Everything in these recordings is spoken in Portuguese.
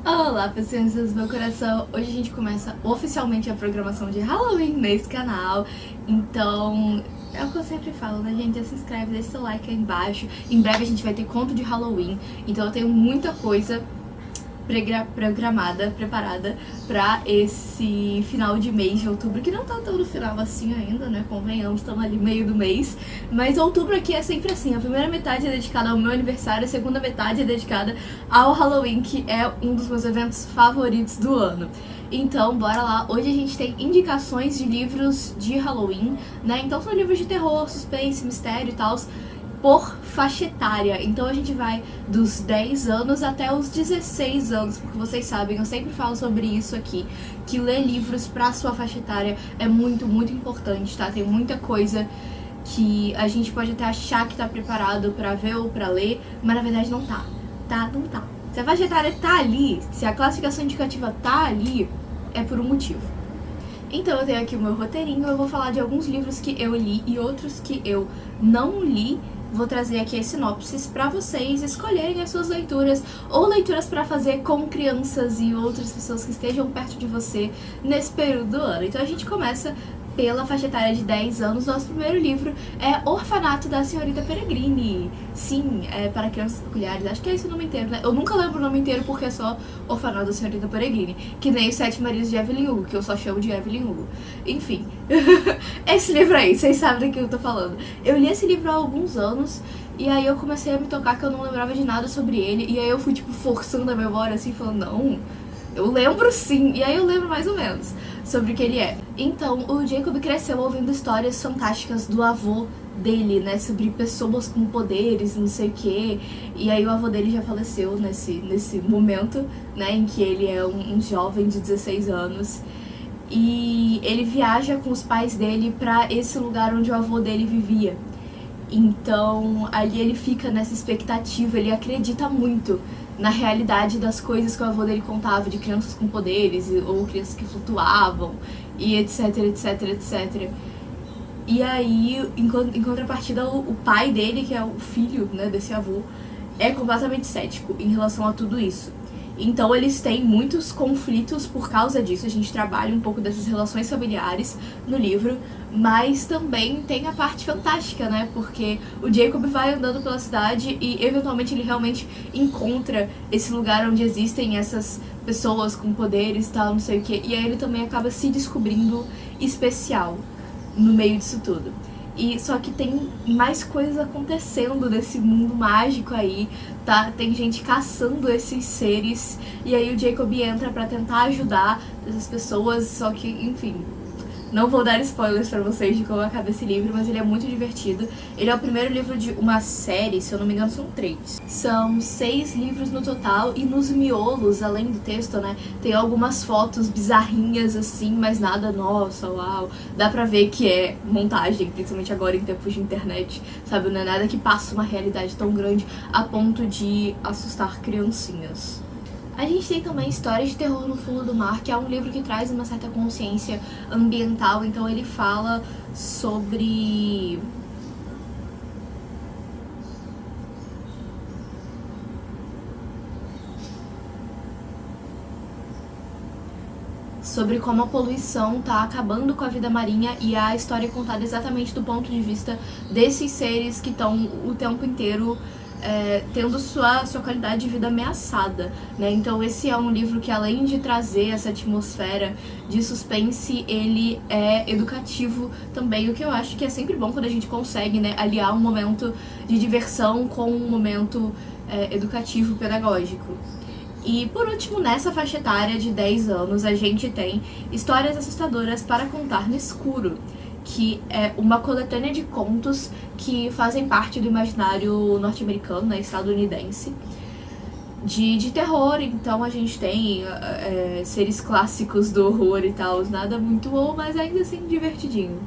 Olá, pessoas do meu coração! Hoje a gente começa oficialmente a programação de Halloween nesse canal. Então, é o que eu sempre falo, né, gente? Se inscreve, deixa seu like aí embaixo. Em breve a gente vai ter conto de Halloween. Então eu tenho muita coisa preparada pra esse final de mês de outubro, que não tá tão no final assim ainda, né, convenhamos, estamos ali meio do mês, mas outubro aqui é sempre assim, a primeira metade é dedicada ao meu aniversário, a segunda metade é dedicada ao Halloween, que é um dos meus eventos favoritos do ano. Então, bora lá. Hoje a gente tem indicações de livros de Halloween, né, então são livros de terror, suspense, mistério e tal, por faixa etária. Então a gente vai dos 10 anos até os 16 anos, porque vocês sabem, eu sempre falo sobre isso aqui, que ler livros pra sua faixa etária é muito, muito importante, tá? Tem muita coisa que a gente pode até achar que tá preparado pra ver ou pra ler, mas na verdade não tá, tá? Não tá. Se a faixa etária tá ali, se a classificação indicativa tá ali, é por um motivo. Então eu tenho aqui o meu roteirinho, eu vou falar de alguns livros que eu li e outros que eu não li. Vou trazer aqui as sinopses para vocês escolherem as suas leituras ou leituras para fazer com crianças e outras pessoas que estejam perto de você nesse período do ano. Então a gente começa pela faixa etária de 10 anos. Nosso primeiro livro é Orfanato da Senhorita Peregrine. Sim, é para crianças peculiares. Acho que é esse o nome inteiro, né? Eu nunca lembro o nome inteiro porque é só Orfanato da Senhorita Peregrine. Que nem os Sete Maridos de Evelyn Hugo, que eu só chamo de Evelyn Hugo. Enfim, esse livro aí, vocês sabem do que eu tô falando. Eu li esse livro há alguns anos. E aí eu comecei a me tocar que eu não lembrava de nada sobre ele. E aí eu fui, tipo, forçando a memória, assim, falando, não, eu lembro sim. E aí eu lembro mais ou menos sobre o que ele é. Então, o Jacob cresceu ouvindo histórias fantásticas do avô dele, né, sobre pessoas com poderes, não sei o que. E aí o avô dele já faleceu nesse momento, né, em que ele é um jovem de 16 anos. E ele viaja com os pais dele pra esse lugar onde o avô dele vivia. Então, ali ele fica nessa expectativa, ele acredita muito na realidade das coisas que o avô dele contava, de crianças com poderes, ou crianças que flutuavam, e etc, etc, etc. E aí, em contrapartida, o pai dele, que é o filho, né, desse avô, é completamente cético em relação a tudo isso. Então eles têm muitos conflitos por causa disso, a gente trabalha um pouco dessas relações familiares no livro, mas também tem a parte fantástica, né, porque o Jacob vai andando pela cidade e eventualmente ele realmente encontra esse lugar onde existem essas pessoas com poderes e tal, não sei o que, e aí ele também acaba se descobrindo especial no meio disso tudo. E só que tem mais coisas acontecendo nesse mundo mágico aí, tá? Tem gente caçando esses seres, e aí o Jacob entra pra tentar ajudar essas pessoas, só que, enfim, não vou dar spoilers pra vocês de como acaba esse livro, mas ele é muito divertido. Ele é o primeiro livro de uma série, se eu não me engano são 3. São 6 livros no total, e nos miolos, além do texto, né, tem algumas fotos bizarrinhas assim, mas nada, nossa, uau. Dá pra ver que é montagem, principalmente agora em tempos de internet, sabe? Não é nada que passe uma realidade tão grande a ponto de assustar criancinhas. A gente tem também Histórias de Terror no Fundo do Mar, que é um livro que traz uma certa consciência ambiental, então ele fala sobre como a poluição tá acabando com a vida marinha, e a história é contada exatamente do ponto de vista desses seres que estão o tempo inteiro tendo sua qualidade de vida ameaçada, né? Então esse é um livro que, além de trazer essa atmosfera de suspense, ele é educativo também, o que eu acho que é sempre bom quando a gente consegue, né, aliar um momento de diversão com um momento educativo, pedagógico. E por último, nessa faixa etária de 10 anos, a gente tem Histórias Assustadoras para Contar no Escuro, que é uma coletânea de contos que fazem parte do imaginário norte-americano, né, estadunidense, de terror. Então a gente tem seres clássicos do horror e tal, nada muito bom, mas ainda assim divertidinho.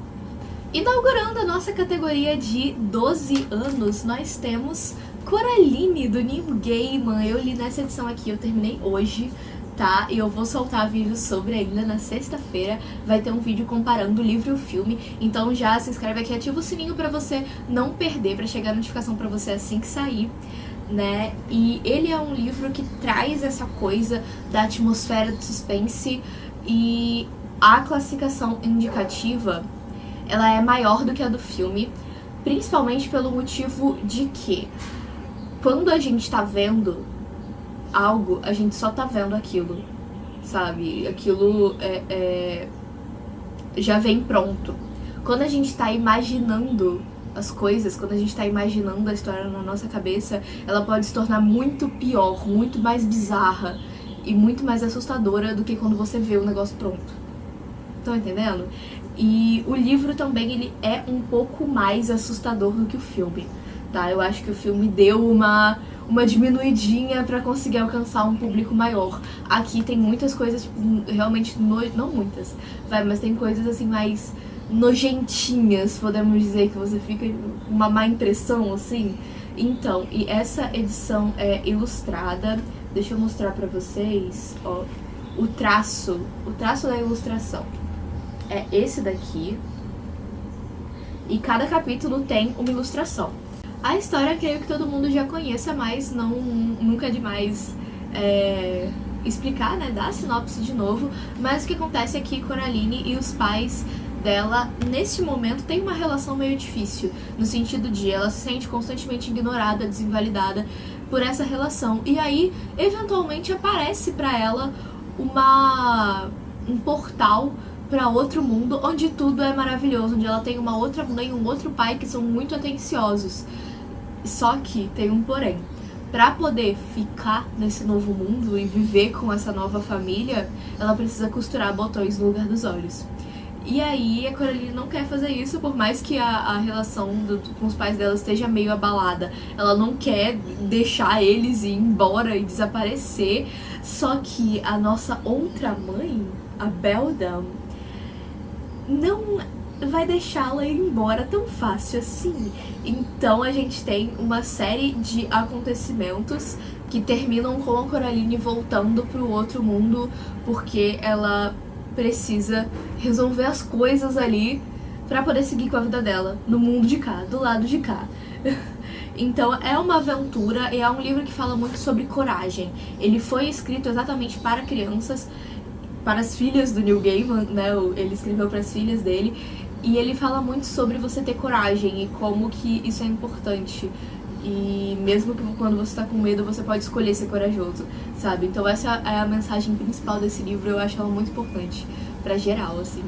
Inaugurando a nossa categoria de 12 anos, nós temos Coraline, do Neil Gaiman. Eu li nessa edição aqui, eu terminei hoje, tá? E eu vou soltar vídeo sobre ainda na sexta-feira. Vai ter um vídeo comparando o livro e o filme. Então já se inscreve aqui, ativa o sininho pra você não perder, pra chegar a notificação pra você assim que sair. né? E ele é um livro que traz essa coisa da atmosfera do suspense, e a classificação indicativa, ela é maior do que a do filme, principalmente pelo motivo de que quando a gente tá vendo algo, a gente só tá vendo aquilo, sabe? Aquilo já vem pronto. Quando a gente tá imaginando as coisas, quando a gente tá imaginando a história na nossa cabeça, ela pode se tornar muito pior, muito mais bizarra e muito mais assustadora do que quando você vê o negócio pronto. Estão entendendo? E o livro também, ele é um pouco mais assustador do que o filme, tá? Eu acho que o filme deu uma diminuidinha pra conseguir alcançar um público maior. Aqui tem muitas coisas, tipo, realmente, não muitas, mas tem coisas assim mais nojentinhas, podemos dizer, que você fica com uma má impressão, assim. Então, e essa edição é ilustrada. Deixa eu mostrar pra vocês, ó, o traço da ilustração. É esse daqui. E cada capítulo tem uma ilustração. A história, creio que todo mundo já conheça, mas nunca é demais explicar, né, dar a sinopse de novo. Mas o que acontece é que Coraline e os pais dela, neste momento, tem uma relação meio difícil, no sentido de ela se sente constantemente ignorada, desinvalidada por essa relação. E aí, eventualmente, aparece pra ela um portal pra outro mundo, onde tudo é maravilhoso, onde ela tem uma outra mãe e um outro pai que são muito atenciosos. Só que tem um porém. Pra poder ficar nesse novo mundo e viver com essa nova família, ela precisa costurar botões no lugar dos olhos. E aí a Coraline não quer fazer isso, por mais que a relação com os pais dela esteja meio abalada. Ela não quer deixar eles ir embora e desaparecer. Só que a nossa outra mãe, a Beldam, não vai deixá-la ir embora tão fácil assim. Então a gente tem uma série de acontecimentos que terminam com a Coraline voltando pro outro mundo, porque ela precisa resolver as coisas ali pra poder seguir com a vida dela no mundo de cá, do lado de cá. Então é uma aventura e é um livro que fala muito sobre coragem. Ele foi escrito exatamente para crianças, para as filhas do Neil Gaiman, né? Ele escreveu para as filhas dele, e ele fala muito sobre você ter coragem e como que isso é importante. E mesmo que quando você tá com medo, você pode escolher ser corajoso, sabe? Então essa é a mensagem principal desse livro, eu acho ela muito importante pra geral, assim.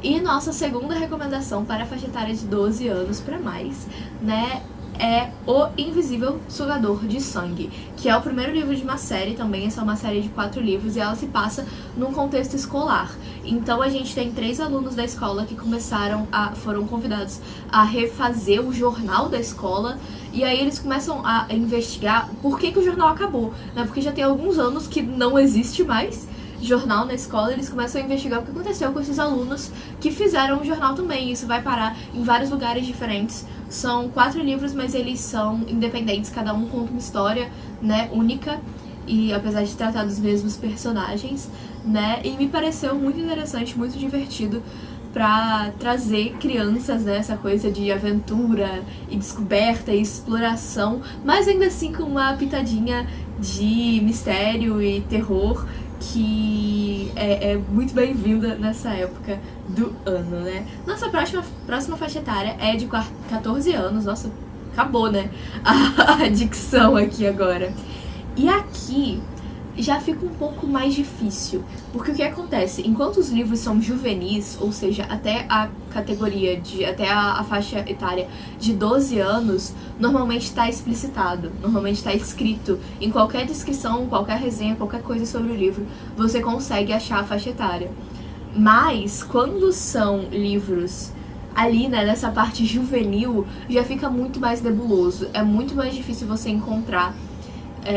E nossa segunda recomendação para a faixa etária de 12 anos pra mais, né, é O Invisível Sugador de Sangue, que é o primeiro livro de uma série também. Essa é uma série de 4 livros e ela se passa num contexto escolar. Então a gente tem 3 alunos da escola que foram convidados a refazer o jornal da escola, e aí eles começam a investigar por que o jornal acabou, né? Porque já tem alguns anos que não existe mais jornal na escola. Eles começam a investigar o que aconteceu com esses alunos que fizeram o jornal também. Isso vai parar em vários lugares diferentes. São 4 livros, mas eles são independentes, cada um conta uma história, né, única, e apesar de tratar dos mesmos personagens, né, e me pareceu muito interessante, muito divertido pra trazer crianças, né, essa coisa de aventura e descoberta e exploração, mas ainda assim com uma pitadinha de mistério e terror que é muito bem-vinda nessa época do ano, né? Nossa próxima faixa etária é de 14 anos. Nossa, acabou, né? A dicção aqui agora. E aqui já fica um pouco mais difícil, porque o que acontece? Enquanto os livros são juvenis, ou seja, até a categoria até a faixa etária de 12 anos, normalmente está explicitado, normalmente está escrito em qualquer descrição, qualquer resenha, qualquer coisa sobre o livro, você consegue achar a faixa etária. Mas quando são livros ali, né, nessa parte juvenil, já fica muito mais nebuloso, é muito mais difícil você encontrar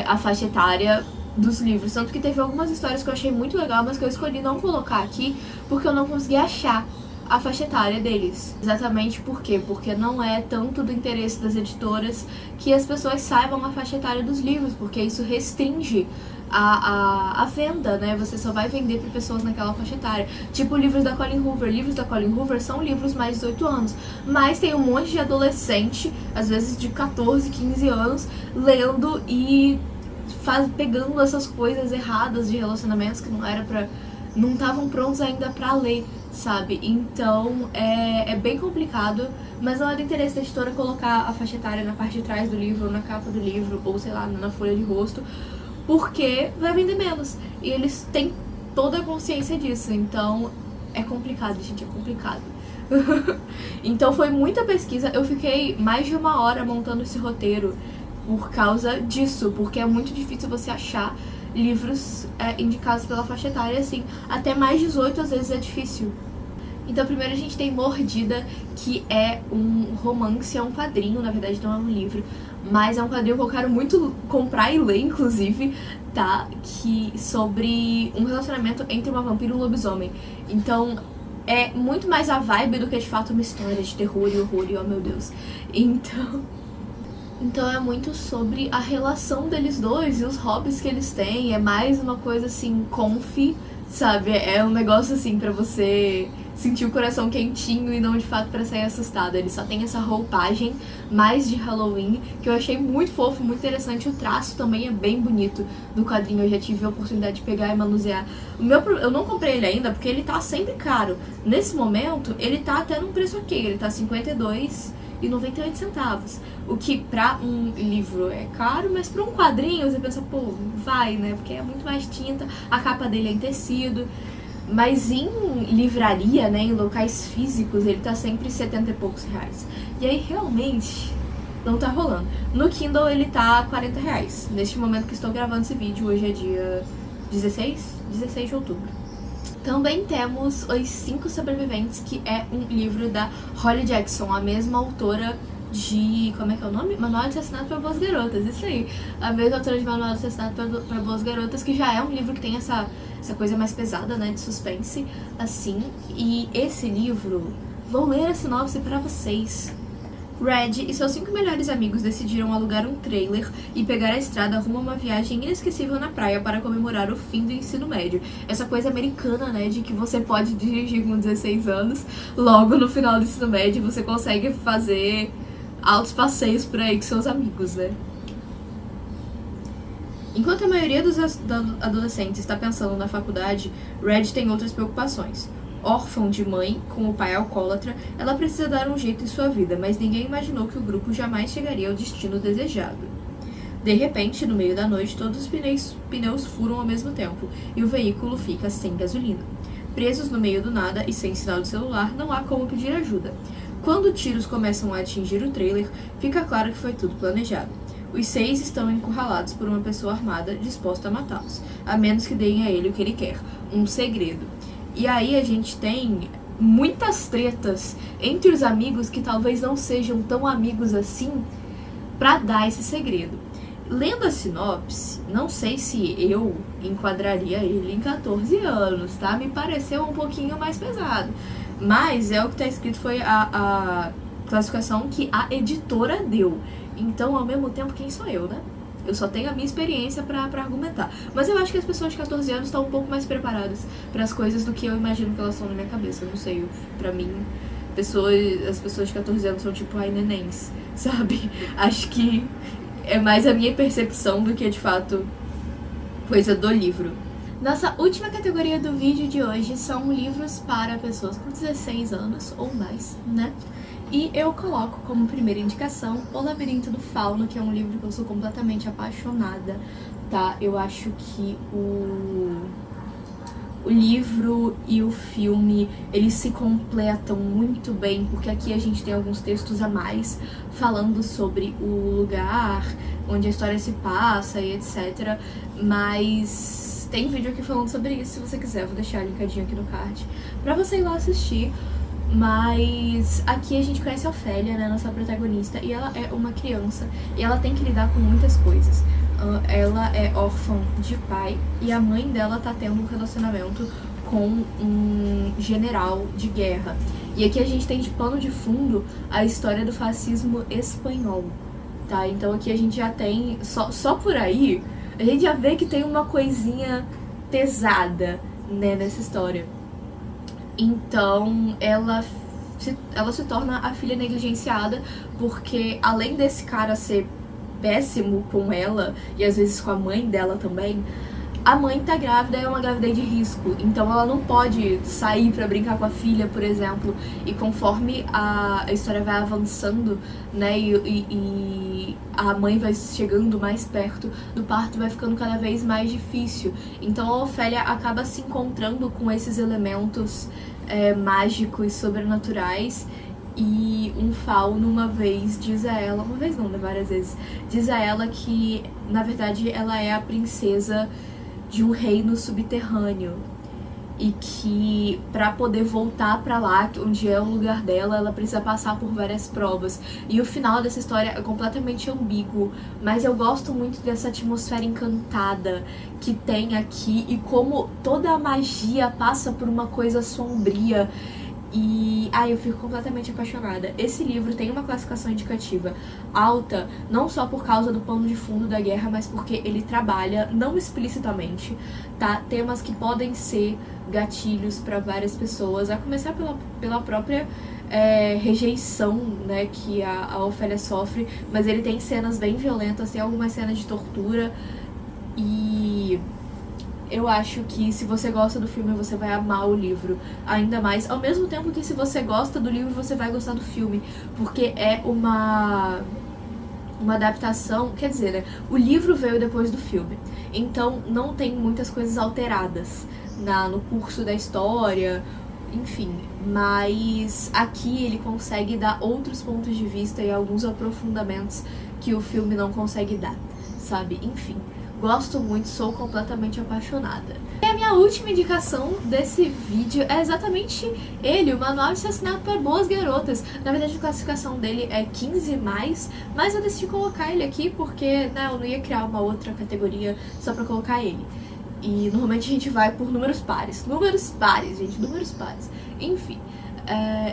a faixa etária dos livros, tanto que teve algumas histórias que eu achei muito legal, mas que eu escolhi não colocar aqui porque eu não consegui achar a faixa etária deles. Exatamente por quê? Porque não é tanto do interesse das editoras que as pessoas saibam a faixa etária dos livros, porque isso restringe a venda, né? Você só vai vender para pessoas naquela faixa etária. Tipo livros da Colleen Hoover. Livros da Colleen Hoover são livros mais de 18 anos. Mas tem um monte de adolescente, às vezes de 14, 15 anos, lendo e pegando essas coisas erradas de relacionamentos que não estavam prontos ainda pra ler, sabe? Então é bem complicado, mas não é do interesse da editora colocar a faixa etária na parte de trás do livro, ou na capa do livro, ou sei lá, na folha de rosto, porque vai vender menos. E eles têm toda a consciência disso, então é complicado, gente, é complicado. Então foi muita pesquisa, eu fiquei mais de 1 hora montando esse roteiro por causa disso, porque é muito difícil você achar livros indicados pela faixa etária, assim, até mais 18 às vezes é difícil. Então primeiro a gente tem Mordida, que é um romance, é um quadrinho, na verdade não é um livro, mas é um quadrinho que eu quero muito comprar e ler, inclusive, tá? Sobre um relacionamento entre uma vampira e um lobisomem. Então é muito mais a vibe do que de fato uma história de terror e horror e oh meu Deus. Então é muito sobre a relação deles dois e os hobbies que eles têm. É mais uma coisa assim, comfy, sabe? É um negócio assim pra você sentir o coração quentinho e não de fato pra sair assustado. Ele só tem essa roupagem mais de Halloween, que eu achei muito fofo, muito interessante. O traço também é bem bonito do quadrinho. Eu já tive a oportunidade de pegar e manusear. Eu não comprei ele ainda porque ele tá sempre caro. Nesse momento, ele tá até num preço ok. Ele tá R$52,98. O que pra um livro é caro, mas pra um quadrinho você pensa, pô, vai, né? Porque é muito mais tinta, a capa dele é em tecido. Mas em livraria, né, em locais físicos, ele tá sempre R$70 e poucos. E aí realmente não tá rolando. No Kindle ele tá R$40. Neste momento que estou gravando esse vídeo, hoje é dia 16 de outubro. Também temos Os 5 Sobreviventes, que é um livro da Holly Jackson, a mesma autora de... como é que é o nome? Manual de Assassinato para Boas Garotas, isso aí. A mesma autora de Manual de Assassinato para Boas Garotas, que já é um livro que tem essa coisa mais pesada, né, de suspense, assim. E esse livro, vou ler a sinopse para vocês. Red e seus 5 melhores amigos decidiram alugar um trailer e pegar a estrada rumo a uma viagem inesquecível na praia para comemorar o fim do ensino médio. Essa coisa americana, né, de que você pode dirigir com 16 anos, logo no final do ensino médio você consegue fazer altos passeios por aí com seus amigos, né? Enquanto a maioria dos adolescentes está pensando na faculdade, Red tem outras preocupações. Órfã de mãe, com o pai alcoólatra, ela precisa dar um jeito em sua vida, mas ninguém imaginou que o grupo jamais chegaria ao destino desejado. De repente, no meio da noite, todos os pneus furam ao mesmo tempo e o veículo fica sem gasolina. Presos no meio do nada e sem sinal de celular, não há como pedir ajuda. Quando tiros começam a atingir o trailer, fica claro que foi tudo planejado. Os 6 estão encurralados por uma pessoa armada disposta a matá-los, a menos que deem a ele o que ele quer, um segredo. E aí a gente tem muitas tretas entre os amigos que talvez não sejam tão amigos assim pra dar esse segredo. Lendo a sinopse, não sei se eu enquadraria ele em 14 anos, tá? Me pareceu um pouquinho mais pesado. Mas é o que tá escrito, foi a classificação que a editora deu. Então, ao mesmo tempo, quem sou eu, né? Eu só tenho a minha experiência pra argumentar. Mas eu acho que as pessoas de 14 anos estão um pouco mais preparadas para as coisas do que eu imagino que elas estão na minha cabeça. Eu não sei, pra mim, as pessoas de 14 anos são tipo, ai, nenéns, sabe? Acho que é mais a minha percepção do que, de fato, coisa do livro. Nossa última categoria do vídeo de hoje são livros para pessoas com 16 anos ou mais, né? E eu coloco como primeira indicação O Labirinto do Fauno, que é um livro que eu sou completamente apaixonada, tá? Eu acho que o livro e o filme, eles se completam muito bem, porque aqui a gente tem alguns textos a mais falando sobre o lugar onde a história se passa e etc. Mas tem vídeo aqui falando sobre isso, se você quiser, eu vou deixar linkadinho aqui no card pra você ir lá assistir. Mas aqui a gente conhece a Ofélia, né, nossa protagonista, e ela é uma criança e ela tem que lidar com muitas coisas. Ela é órfã de pai e a mãe dela tá tendo um relacionamento com um general de guerra. E aqui a gente tem de pano de fundo a história do fascismo espanhol, tá? Então aqui a gente já tem, só por aí, a gente já vê que tem uma coisinha pesada, né, nessa história. Então ela se torna a filha negligenciada, porque além desse cara ser péssimo com ela, e às vezes com a mãe dela também, a mãe tá grávida e é uma gravidez de risco, então ela não pode sair pra brincar com a filha, por exemplo, e conforme a história vai avançando, né, e a mãe vai chegando mais perto do parto, vai ficando cada vez mais difícil. Então a Ofélia acaba se encontrando com esses elementos mágicos, sobrenaturais, e um fauno uma vez diz a ela, uma vez não, né, várias vezes, diz a ela que, na verdade, ela é a princesa de um reino subterrâneo e que pra poder voltar pra lá, onde é o lugar dela, ela precisa passar por várias provas. E o final dessa história é completamente ambíguo, mas eu gosto muito dessa atmosfera encantada que tem aqui e como toda a magia passa por uma coisa sombria. E eu fico completamente apaixonada. Esse livro tem uma classificação indicativa alta, não só por causa do pano de fundo da guerra, mas porque ele trabalha, não explicitamente, tá, temas que podem ser gatilhos para várias pessoas, a começar pela própria rejeição, né, que a Ofélia sofre, mas ele tem cenas bem violentas, tem algumas cenas de tortura, e eu acho que se você gosta do filme, você vai amar o livro ainda mais, ao mesmo tempo que se você gosta do livro, você vai gostar do filme, porque é uma adaptação, quer dizer, né, o livro veio depois do filme, então não tem muitas coisas alteradas no curso da história, enfim, mas aqui ele consegue dar outros pontos de vista e alguns aprofundamentos que o filme não consegue dar, sabe? Enfim, gosto muito, sou completamente apaixonada. E a minha última indicação desse vídeo é exatamente ele, o Manual de Assassinato para Boas Garotas. Na verdade, a classificação dele é 15+, mas eu decidi colocar ele aqui porque, né, eu não ia criar uma outra categoria só pra colocar ele. E normalmente a gente vai por números pares. Números pares, gente, números pares. Enfim.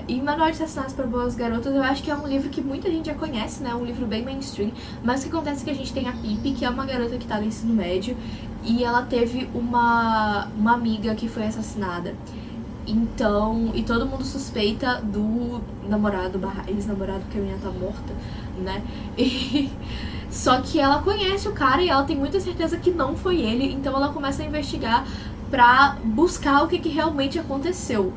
E Manual de Assassinatos para Boas Garotas, eu acho que é um livro que muita gente já conhece, né? Um livro bem mainstream. Mas o que acontece é que a gente tem a Pippi, que é uma garota que tá no ensino médio, e ela teve uma amiga que foi assassinada. Então, e todo mundo suspeita do namorado, ex-namorado, porque a menina tá morta, né? Só que ela conhece o cara e ela tem muita certeza que não foi ele, então ela começa a investigar pra buscar o que realmente aconteceu.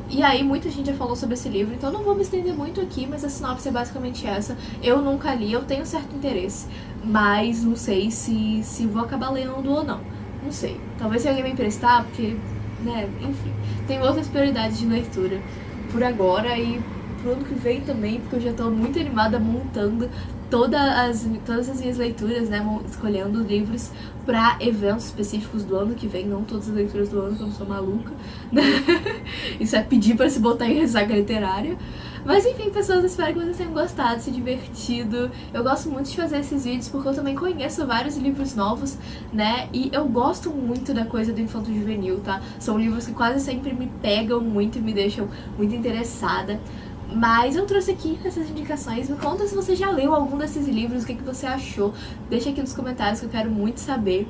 E aí muita gente já falou sobre esse livro, então não vou me estender muito aqui, mas a sinopse é basicamente essa. Eu nunca li, eu tenho certo interesse, mas não sei se vou acabar lendo ou não. Não sei. Talvez se alguém me emprestar, porque, né, enfim. Tem outras prioridades de leitura por agora e pro ano que vem também, porque eu já tô muito animada montando todas as minhas leituras, né, escolhendo livros pra eventos específicos do ano que vem, não todas as leituras do ano, que eu não sou maluca. Isso é pedir pra se botar em ressaca literária. Mas enfim, pessoas, espero que vocês tenham gostado, se divertido. Eu gosto muito de fazer esses vídeos porque eu também conheço vários livros novos, né, e eu gosto muito da coisa do infanto-juvenil, tá? São livros que quase sempre me pegam muito e me deixam muito interessada. Mas eu trouxe aqui essas indicações. Me conta se você já leu algum desses livros, o que você achou. Deixa aqui nos comentários que eu quero muito saber.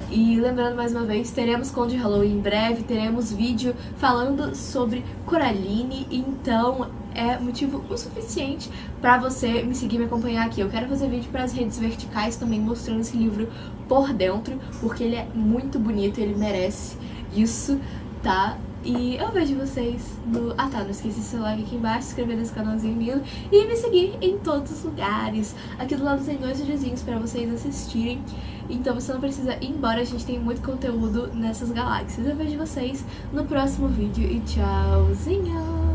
E lembrando mais uma vez, teremos Conde Halloween em breve, teremos vídeo falando sobre Coraline, então é motivo o suficiente pra você me seguir e me acompanhar aqui. Eu quero fazer vídeo para as redes verticais também, mostrando esse livro por dentro, porque ele é muito bonito, ele merece isso, tá? E eu vejo vocês no... não esqueci de seu like aqui embaixo, se inscrever nesse canalzinho lindo e me seguir em todos os lugares. Aqui do lado tem 2 videozinhos pra vocês assistirem, então você não precisa ir embora, a gente tem muito conteúdo nessas galáxias. Eu vejo vocês no próximo vídeo e tchauzinho!